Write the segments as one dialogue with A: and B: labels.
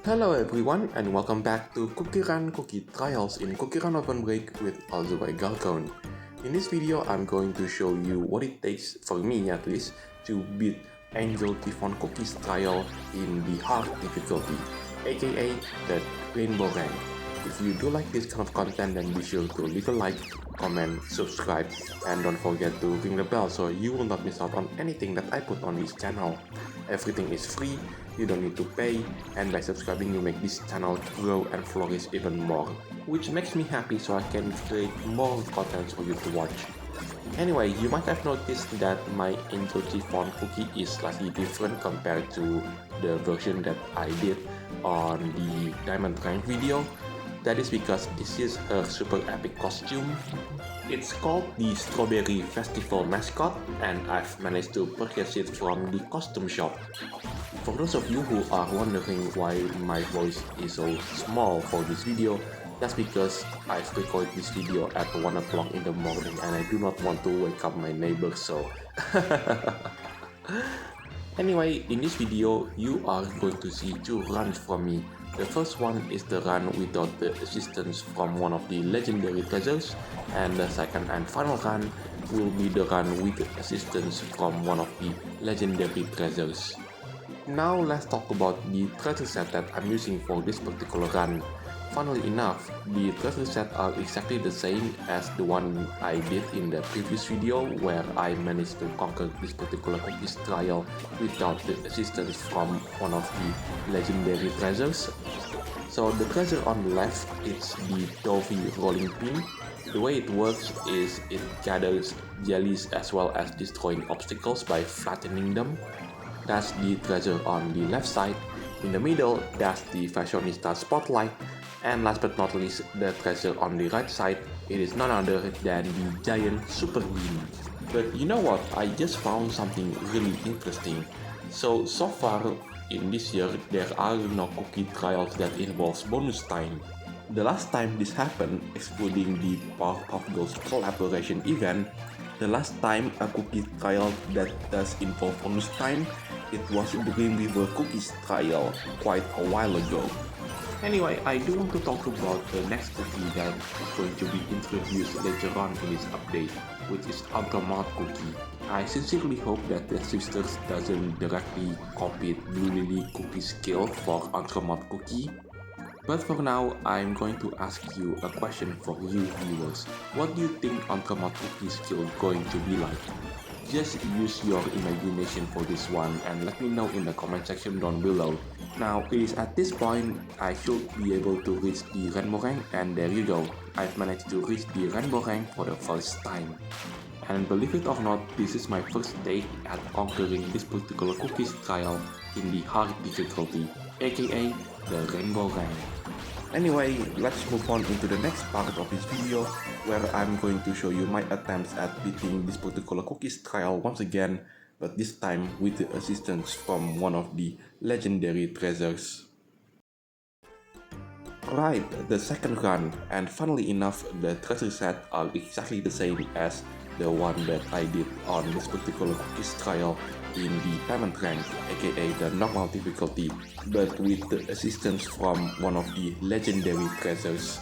A: Hello everyone and welcome back to CookieRun Cookie Trials in CookieRunOvenBreak with Galcone. In this video, I'm going to show you what it takes, for me at least, to beat Angelchiffon trial in the hard difficulty, aka the Rainbowrank. If you do like this kind of content, then be sure to leave a like, comment, subscribe, and don't forget to ring the bell so you will not miss out on anything that I put on this channel. Everything is free, you don't need to pay, and by subscribing you make this channel grow and flourish even more, which makes me happy so I can create more content for you to watch. Anyway, you might have noticed that my Angelchiffon cookie is slightly different compared to the version that I did on the Diamond Rank video. That is because this is her super epic costume. It's called the Strawberry Festival mascot, and I've managed to purchase it from the costume shop. For those of you who are wondering why my voice is so small for this video, that's because I've recorded this video at 1 o'clock in the morning and I do not want to wake up my neighbors, so... Anyway, in this video, you are going to see two runs from me. The first one is the run without the assistance from one of the legendary treasures, and the second and final run will be the run with the assistance from one of the legendary treasures. Now let's talk about the treasure set that I'm using for this particular run. Funnily enough, the treasure set are exactly the same as the one I did in the previous video where I managed to conquer this particular cookies trial without the assistance from one of the legendary treasures. So the treasure on the left is the Toffee rolling pin. The way it works is it gathers jellies as well as destroying obstacles by flattening them. That's the treasure on the left side. In the middle, that's the fashionista spotlight. And last but not least, the treasure on the right side, it is none other than the giant super bean. But you know what, I just found something really interesting. So far in this year, there are no cookie trials that involves bonus time. The last time this happened, excluding the Powerpuff Girls collaboration event, the last time a cookie trial that does involve bonus time, it was the Dream River Cookies trial quite a while ago. Anyway, I do want to talk about the next cookie that is going to be introduced later on in this update, which is Ultramart Cookie. I sincerely hope that Devsisters doesn't directly copy Blue Lily Cookie skill for Ultramart Cookie. But for now, I'm going to ask you a question for you viewers. What do you think Ultramart Cookie skill is going to be like? Just use your imagination for this one and let me know in the comment section down below. Now, it is at this point I should be able to reach the Rainbowrank, and there you go. I've managed to reach the Rainbowrank for the first time. And believe it or not, this is my first take at conquering this particular cookies trial in the hard difficulty, aka the Rainbowrank. Anyway, let's move on into the next part of this video, where I'm going to show you my attempts at beating this particular cookies trial once again, but this time with the assistance from one of the legendary treasures. Right, the second run, and funnily enough, the treasure set are exactly the same as the one that I did on this particular cookies trial in the Diamond Rank, aka the normal difficulty, but with the assistance from one of the legendary treasures.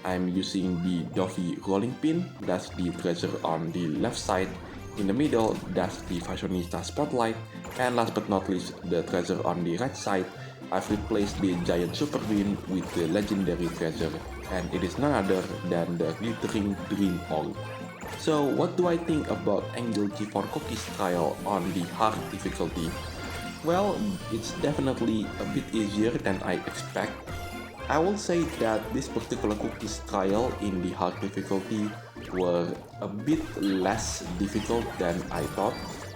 A: I'm using the Toffee rolling pin, that's the treasure on the left side. In the middle, that's the fashionista spotlight, and last but not least, the treasure on the right side. I've replaced the giant super bean with the legendary treasure, and it is none other than the glittering dream orb. So what do I think about Angelchiffon cookies trial on the hard difficulty? Well, it's definitely a bit easier than I expect. I will say that this particular cookies trial in the hard difficulty were a bit less difficult than I thought.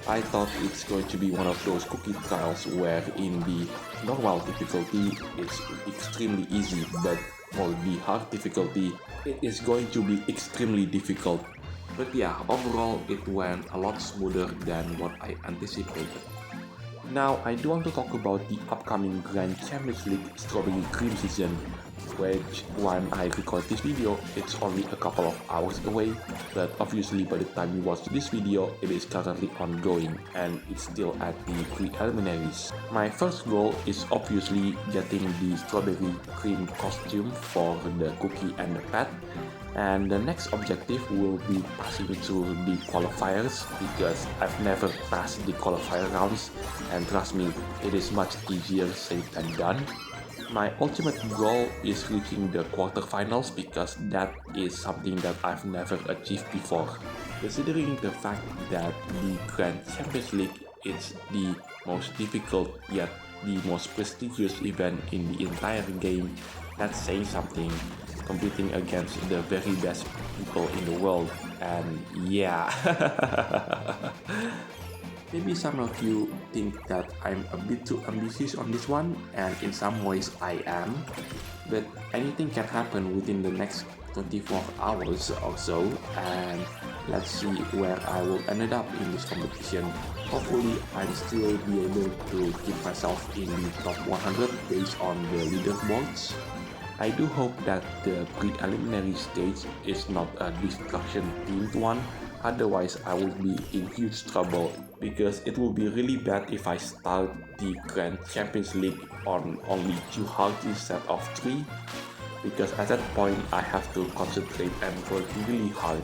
A: I thought it's going to be one of those cookie trials where in the normal difficulty it's extremely easy, but for the hard difficulty it is going to be extremely difficult. But yeah, overall it went a lot smoother than what I anticipated. Now I do want to talk about the upcoming Grand Champions League Strawberry Cream Season. which when I record this video, it's only a couple of hours away, but obviously by the time you watch this video, it is currently ongoing and it's still at the preliminaries. My first goal is obviously getting the strawberry cream costume for the cookie and the pet, and the next objective will be passing through the qualifiers because I've never passed the qualifier rounds, and trust me, it is much easier said than done. My ultimate goal is reaching the quarterfinals because that is something that I've never achieved before. Considering the fact that the Grand Champions League is the most difficult yet the most prestigious event in the entire game, that's saying something. Competing against the very best people in the world, and yeah. Maybe some of you think that I'm a bit too ambitious on this one, and in some ways I am, but anything can happen within the next 24 hours or so, and let's see where I will end up in this competition. Hopefully I'll still be able to keep myself in the top 100 based on the leaderboards. I do hope that the preliminary stage is not a destruction themed one, otherwise I would be in huge trouble because it would be really bad if I start the Grand Champions League on only 2 hearts instead of 3, because at that point I have to concentrate and work really hard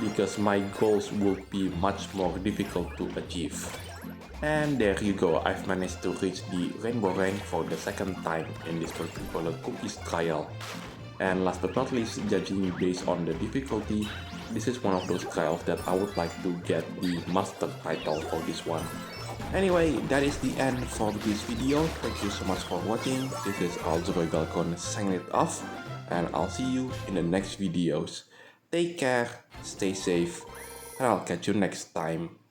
A: because my goals would be much more difficult to achieve. And there you go, I've managed to reach the Rainbowrank for the second time in this particular cookies trial. And last but not least, judging based on the difficulty, this is one of those trials that I would like to get the master title for this one. Anyway, that is the end for this video. Thank you so much for watching. This is Earl Grey signing it off, and I'll see you in the next videos. Take care, stay safe, and I'll catch you next time.